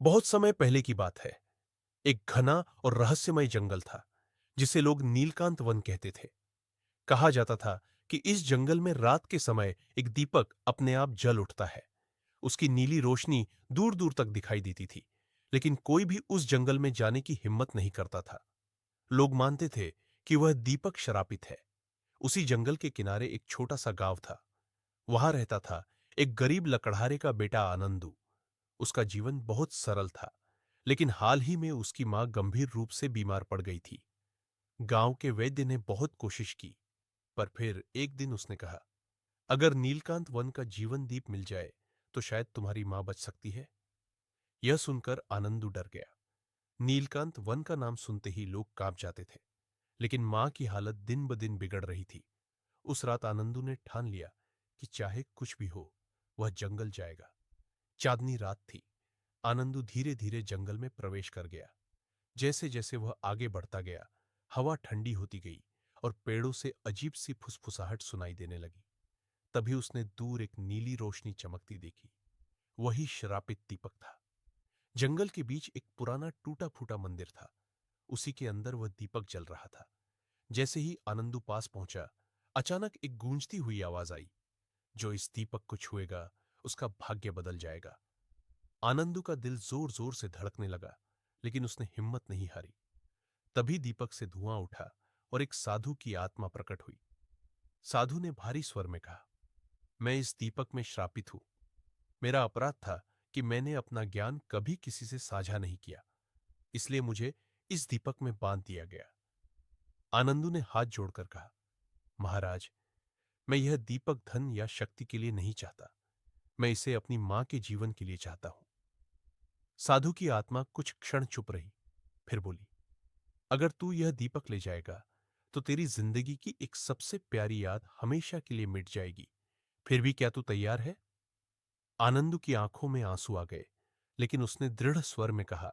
बहुत समय पहले की बात है। एक घना और रहस्यमय जंगल था, जिसे लोग नीलकांत वन कहते थे। कहा जाता था कि इस जंगल में रात के समय एक दीपक अपने आप जल उठता है। उसकी नीली रोशनी दूर दूर तक दिखाई देती थी, लेकिन कोई भी उस जंगल में जाने की हिम्मत नहीं करता था। लोग मानते थे कि वह दीपक श्रापित है। उसी जंगल के किनारे एक छोटा सा गांव था। वहां रहता था एक गरीब लकड़हारे का बेटा आनंदू। उसका जीवन बहुत सरल था, लेकिन हाल ही में उसकी मां गंभीर रूप से बीमार पड़ गई थी। गांव के वैद्य ने बहुत कोशिश की, पर फिर एक दिन उसने कहा, अगर नीलकांत वन का जीवन दीप मिल जाए तो शायद तुम्हारी मां बच सकती है। यह सुनकर आनंदू डर गया। नीलकांत वन का नाम सुनते ही लोग कांप जाते थे, लेकिन मां की हालत दिन ब दिन बिगड़ रही थी। उस रात आनंदू ने ठान लिया कि चाहे कुछ भी हो, वह जंगल जाएगा। चांदनी रात थी। आनंदू धीरे धीरे जंगल में प्रवेश कर गया। जैसे जैसे वह आगे बढ़ता गया, हवा ठंडी होती गई और पेड़ों से अजीब सी फुसफुसाहट सुनाई देने लगी। तभी उसने दूर एक नीली रोशनी चमकती देखी। वही श्रापित दीपक था। जंगल के बीच एक पुराना टूटा फूटा मंदिर था। उसी के अंदर वह दीपक जल रहा था। जैसे ही आनंदू पास पहुंचा, अचानक एक गूंजती हुई आवाज आई, जो इस दीपक को छुएगा उसका भाग्य बदल जाएगा। आनंदू का दिल जोर जोर से धड़कने लगा, लेकिन उसने हिम्मत नहीं हारी। तभी दीपक से धुआं उठा और एक साधु की आत्मा प्रकट हुई। साधु ने भारी स्वर में कहा, मैं इस दीपक में श्रापित हूं। मेरा अपराध था कि मैंने अपना ज्ञान कभी किसी से साझा नहीं किया, इसलिए मुझे इस दीपक में बांध दिया गया। आनंदू ने हाथ जोड़कर कहा, महाराज, मैं यह दीपक धन या शक्ति के लिए नहीं चाहता। मैं इसे अपनी मां के जीवन के लिए चाहता हूं। साधु की आत्मा कुछ क्षण चुप रही, फिर बोली, अगर तू यह दीपक ले जाएगा तो तेरी जिंदगी की एक सबसे प्यारी याद हमेशा के लिए मिट जाएगी। फिर भी क्या तू तैयार है? आनंदू की आंखों में आंसू आ गए, लेकिन उसने दृढ़ स्वर में कहा,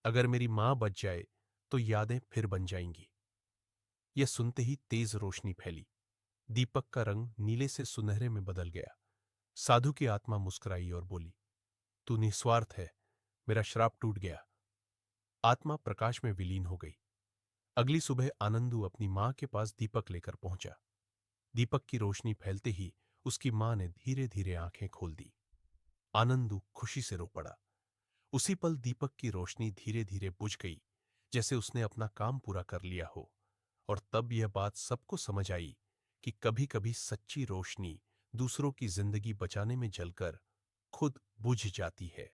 अगर मेरी मां बच जाए तो यादें फिर बन जाएंगी। यह सुनते ही तेज रोशनी फैली। दीपक का रंग नीले से सुनहरे में बदल गया। साधु की आत्मा मुस्कुराई और बोली, तू निस्वार्थ है, मेरा श्राप टूट गया। आत्मा प्रकाश में विलीन हो गई। अगली सुबह आनंदू अपनी मां के पास दीपक लेकर पहुंचा। दीपक की रोशनी फैलते ही उसकी मां ने धीरे धीरे आंखें खोल दी। आनंदू खुशी से रो पड़ा। उसी पल दीपक की रोशनी धीरे धीरे बुझ गई, जैसे उसने अपना काम पूरा कर लिया हो। और तब यह बात सबको समझ आई कि कभी कभी सच्ची रोशनी दूसरों की जिंदगी बचाने में जलकर खुद बुझ जाती है।